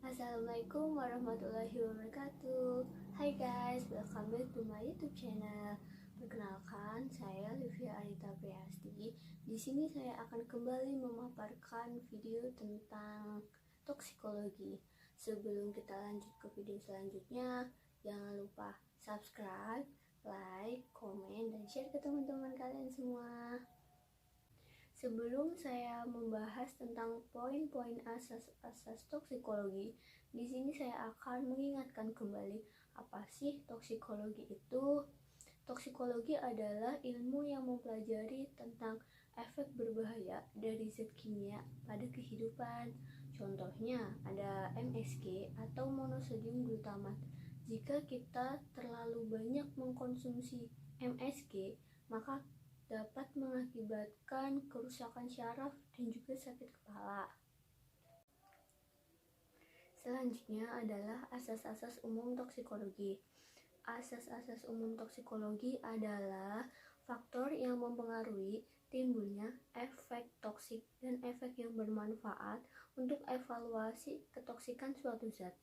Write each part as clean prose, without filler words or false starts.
Assalamualaikum warahmatullahi wabarakatuh. Hai guys, welcome back to my YouTube channel. Perkenalkan, saya Livia Arita Priasti. Di sini saya akan kembali memaparkan video tentang toksikologi. Sebelum kita lanjut ke video selanjutnya, jangan lupa subscribe, like, komen, dan share ke teman-teman kalian semua. Sebelum saya membahas tentang poin-poin asas-asas toksikologi, di sini saya akan mengingatkan kembali apa sih toksikologi itu. Toksikologi adalah ilmu yang mempelajari tentang efek berbahaya dari zat kimia pada kehidupan. Contohnya ada MSG atau monosodium glutamat. Jika kita terlalu banyak mengkonsumsi MSG, maka dapat mengakibatkan kerusakan syaraf dan juga sakit kepala. Selanjutnya adalah asas-asas umum toksikologi. Asas-asas umum toksikologi adalah faktor yang mempengaruhi timbulnya efek toksik dan efek yang bermanfaat untuk evaluasi ketoksikan suatu zat.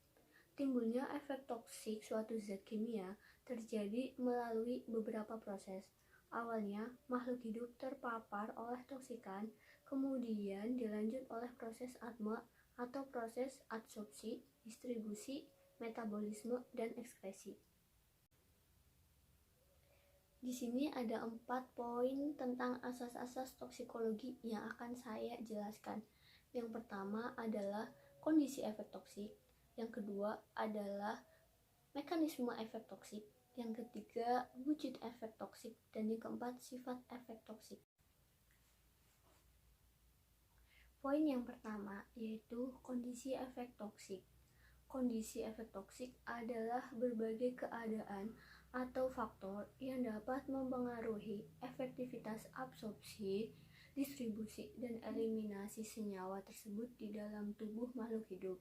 Timbulnya efek toksik suatu zat kimia terjadi melalui beberapa proses. Awalnya, makhluk hidup terpapar oleh toksikan, kemudian dilanjut oleh proses ADME atau proses adsorpsi, distribusi, metabolisme, dan ekskresi. Di sini ada 4 poin tentang asas-asas toksikologi yang akan saya jelaskan. Yang pertama adalah kondisi efek toksik, yang kedua adalah mekanisme efek toksik, yang ketiga wujud efek toksik, dan yang keempat sifat efek toksik. Poin yang pertama yaitu kondisi efek toksik. Kondisi efek toksik adalah berbagai keadaan atau faktor yang dapat mempengaruhi efektivitas absorpsi, distribusi, dan eliminasi senyawa tersebut di dalam tubuh makhluk hidup.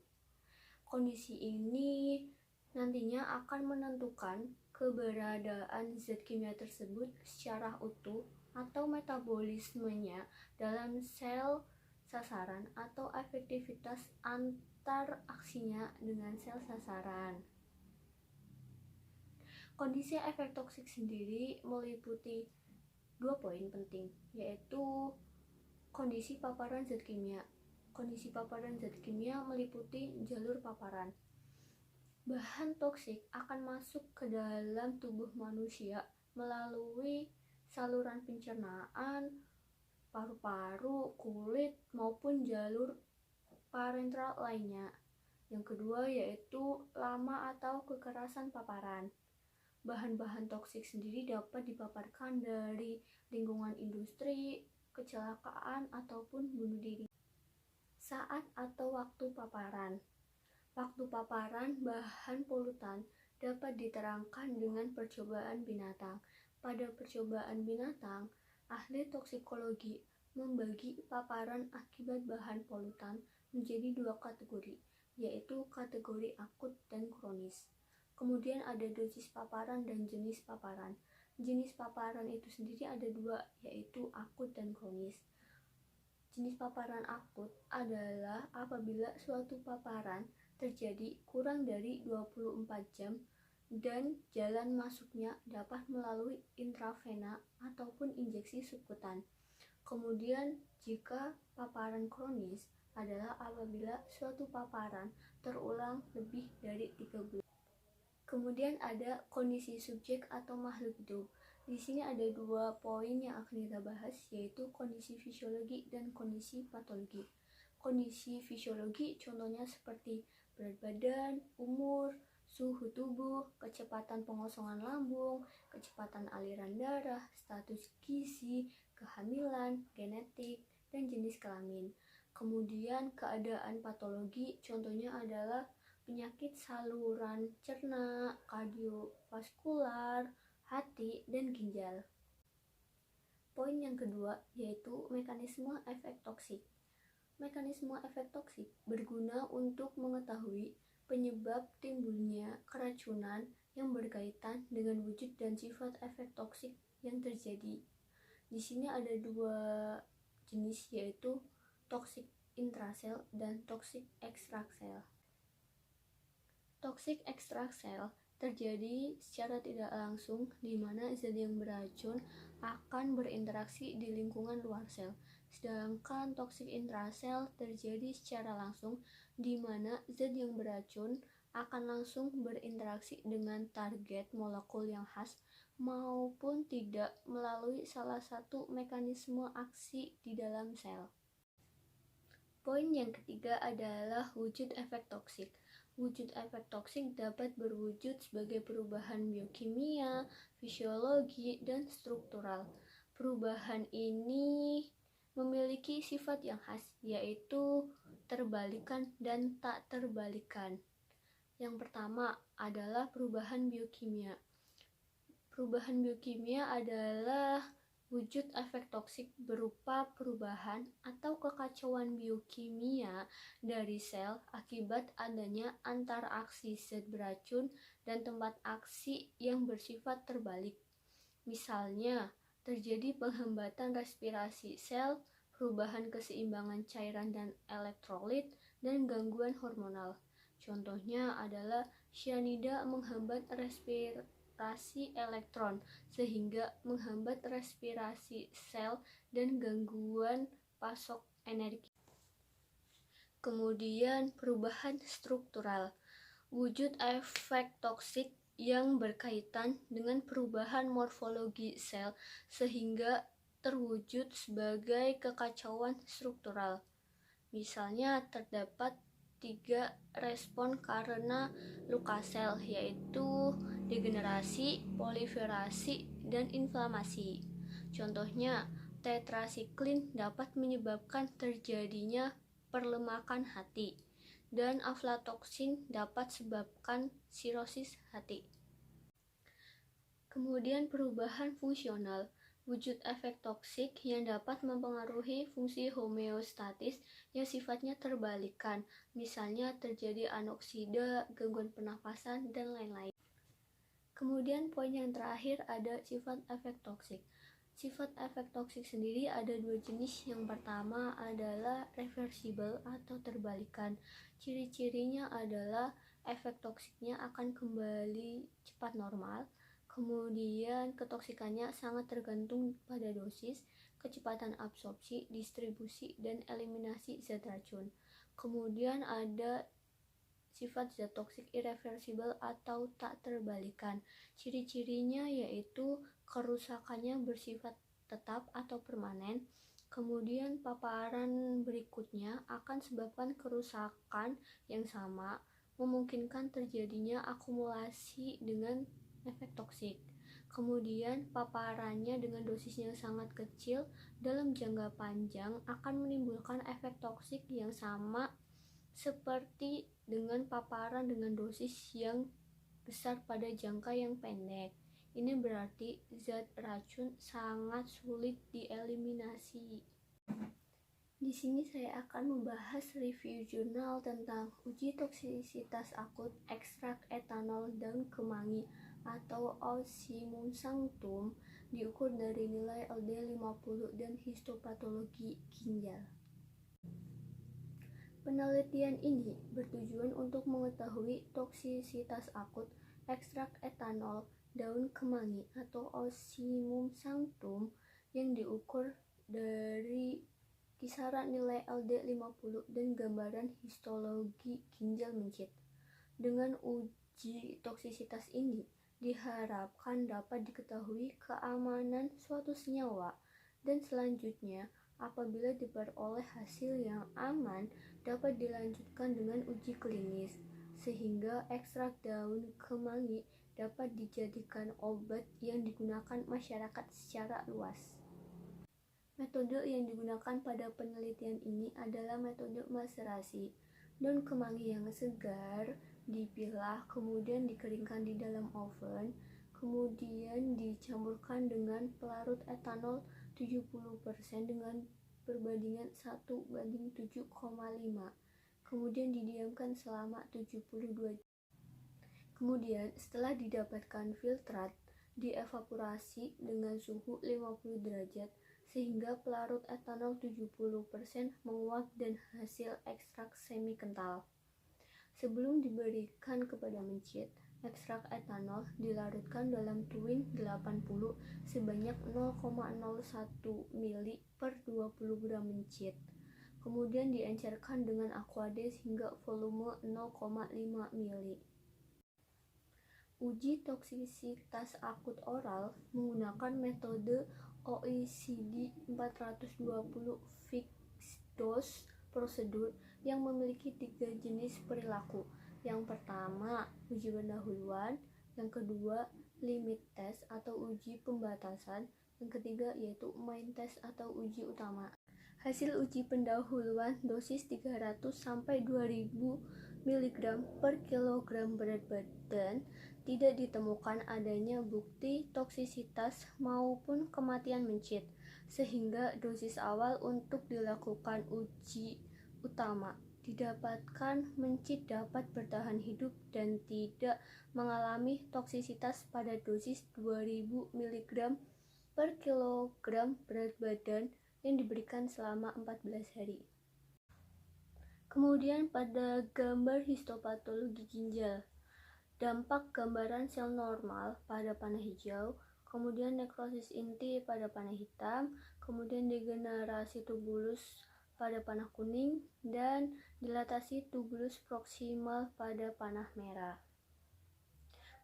Kondisi ini nantinya akan menentukan keberadaan zat kimia tersebut secara utuh atau metabolismenya dalam sel sasaran atau efektivitas antar aksinya dengan sel sasaran. Kondisi efek toksik sendiri meliputi 2 poin penting, yaitu kondisi paparan zat kimia. Kondisi paparan zat kimia meliputi jalur paparan. Bahan toksik akan masuk ke dalam tubuh manusia melalui saluran pencernaan, paru-paru, kulit, maupun jalur parenteral lainnya. Yang kedua yaitu lama atau kekerasan paparan. Bahan-bahan toksik sendiri dapat dipaparkan dari lingkungan industri, kecelakaan, ataupun bunuh diri. Saat atau waktu paparan. Waktu paparan bahan polutan dapat diterangkan dengan percobaan binatang. Pada percobaan binatang, ahli toksikologi membagi paparan akibat bahan polutan menjadi 2 kategori, yaitu kategori akut dan kronis. Kemudian ada dosis paparan dan jenis paparan. Jenis paparan itu sendiri ada 2, yaitu akut dan kronis. Jenis paparan akut adalah apabila suatu paparan terjadi kurang dari 24 jam dan jalan masuknya dapat melalui intravena ataupun injeksi subkutan. Kemudian jika paparan kronis adalah apabila suatu paparan terulang lebih dari 3 bulan. Kemudian ada kondisi subjek atau makhluk hidup. Di sini ada 2 poin yang akan kita bahas, yaitu kondisi fisiologi dan kondisi patologi. Kondisi fisiologi contohnya seperti berat badan, umur, suhu tubuh, kecepatan pengosongan lambung, kecepatan aliran darah, status gizi, kehamilan, genetik, dan jenis kelamin. Kemudian keadaan patologi contohnya adalah penyakit saluran cerna, kardiovaskular, hati, dan ginjal. Poin yang kedua yaitu mekanisme efek toksik. Mekanisme efek toksik berguna untuk mengetahui penyebab timbulnya keracunan yang berkaitan dengan wujud dan sifat efek toksik yang terjadi. Di sini ada 2 jenis, yaitu toksik intrasel dan toksik ekstrasel. Toxic extracellular terjadi secara tidak langsung di mana zat yang beracun akan berinteraksi di lingkungan luar sel. Sedangkan toxic intrasel terjadi secara langsung di mana zat yang beracun akan langsung berinteraksi dengan target molekul yang khas maupun tidak melalui salah satu mekanisme aksi di dalam sel. Poin yang ketiga adalah wujud efek toksik. Wujud efek toksik dapat berwujud sebagai perubahan biokimia, fisiologi, dan struktural. Perubahan ini memiliki sifat yang khas, yaitu terbalikan dan tak terbalikan. Yang pertama adalah perubahan biokimia. Perubahan biokimia adalah wujud efek toksik berupa perubahan atau kekacauan biokimia dari sel akibat adanya antaraksi zat beracun dan tempat aksi yang bersifat terbalik. Misalnya, terjadi penghambatan respirasi sel, perubahan keseimbangan cairan dan elektrolit, dan gangguan hormonal. Contohnya adalah cyanida menghambat respirasi elektron sehingga menghambat respirasi sel dan gangguan pasok energi. Kemudian perubahan struktural. Wujud efek toksik yang berkaitan dengan perubahan morfologi sel sehingga terwujud sebagai kekacauan struktural. Misalnya terdapat 3 respon karena luka sel, yaitu degenerasi, proliferasi, dan inflamasi. Contohnya, tetrasiklin dapat menyebabkan terjadinya perlemakan hati, dan aflatoksin dapat sebabkan sirosis hati. Kemudian perubahan fungsional. Wujud efek toksik yang dapat mempengaruhi fungsi homeostatis yang sifatnya terbalikan, misalnya terjadi anoksida, gangguan pernafasan, dan lain-lain. Kemudian poin yang terakhir ada sifat efek toksik. Sifat efek toksik sendiri ada 2 jenis. Yang pertama adalah reversible atau terbalikan. Ciri-cirinya adalah efek toksiknya akan kembali cepat normal. Kemudian ketoksikannya sangat tergantung pada dosis, kecepatan absorpsi, distribusi, dan eliminasi zat racun. Kemudian ada sifat zat toksik irreversible atau tak terbalikan. Ciri-cirinya yaitu kerusakannya bersifat tetap atau permanen. Kemudian paparan berikutnya akan sebabkan kerusakan yang sama, memungkinkan terjadinya akumulasi dengan efek toksik. Kemudian paparannya dengan dosis yang sangat kecil dalam jangka panjang akan menimbulkan efek toksik yang sama seperti dengan paparan dengan dosis yang besar pada jangka yang pendek. Ini berarti zat racun sangat sulit dieliminasi. Di sini saya akan membahas review jurnal tentang uji toksisitas akut ekstrak etanol daun kemangi atau Ossimum sanctum diukur dari nilai LD50 dan histopatologi ginjal. Penelitian ini bertujuan untuk mengetahui toksisitas akut ekstrak etanol daun kemangi atau Ossimum sanctum yang diukur dari kisaran nilai LD50 dan gambaran histologi ginjal mencit. Dengan uji toksisitas ini diharapkan dapat diketahui keamanan suatu senyawa, dan selanjutnya apabila diperoleh hasil yang aman dapat dilanjutkan dengan uji klinis sehingga ekstrak daun kemangi dapat dijadikan obat yang digunakan masyarakat secara luas. Metode yang digunakan pada penelitian ini adalah metode maserasi. Daun kemangi yang segar dipilah, kemudian dikeringkan di dalam oven, kemudian dicampurkan dengan pelarut etanol 70% dengan perbandingan 1:7,5. Kemudian didiamkan selama 72 jam. Kemudian setelah didapatkan filtrat, dievaporasi dengan suhu 50 derajat sehingga pelarut etanol 70% menguap dan hasil ekstrak semi kental. Sebelum diberikan kepada mencit, ekstrak etanol dilarutkan dalam tuing 80 sebanyak 0,01 ml per 20 gram mencit. Kemudian diencerkan dengan aquades hingga volume 0,5 ml. Uji toksisitas akut oral menggunakan metode OECD 420 fixed dose prosedur yang memiliki 3 jenis perilaku. Yang pertama, uji pendahuluan, yang kedua, limit test atau uji pembatasan, yang ketiga yaitu main test atau uji utama. Hasil uji pendahuluan dosis 300 sampai 2000 mg per kilogram berat badan tidak ditemukan adanya bukti toksisitas maupun kematian mencit, sehingga dosis awal untuk dilakukan uji utama didapatkan mencit dapat bertahan hidup dan tidak mengalami toksisitas pada dosis 2000 mg per kilogram berat badan yang diberikan selama 14 hari. Kemudian pada gambar histopatologi ginjal, dampak gambaran sel normal pada panah hijau, kemudian nekrosis inti pada panah hitam, kemudian degenerasi tubulus pada panah kuning, dan dilatasi tubulus proksimal pada panah merah.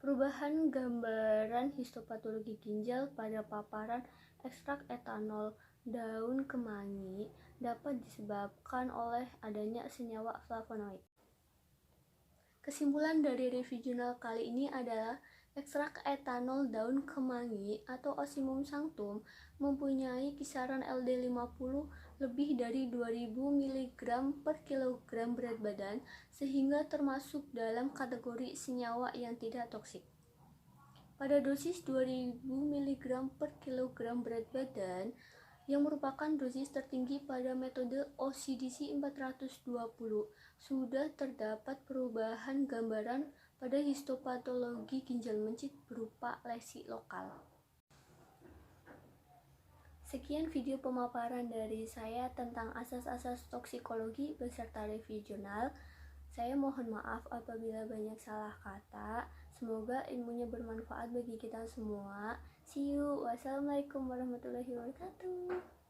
Perubahan gambaran histopatologi ginjal pada paparan ekstrak etanol daun kemangi dapat disebabkan oleh adanya senyawa flavonoid. Kesimpulan dari review jurnal kali ini adalah ekstrak etanol daun kemangi atau Ocimum sanctum mempunyai kisaran LD50 lebih dari 2000 mg per kilogram berat badan sehingga termasuk dalam kategori senyawa yang tidak toksik. Pada dosis 2000 mg per kilogram berat badan yang merupakan dosis tertinggi pada metode OCDC 420, sudah terdapat perubahan gambaran pada histopatologi ginjal mencit berupa lesi lokal. Sekian video pemaparan dari saya tentang asas-asas toksikologi beserta review jurnal. Saya mohon maaf apabila banyak salah kata. Semoga ilmunya bermanfaat bagi kita semua. See you. Wassalamualaikum warahmatullahi wabarakatuh.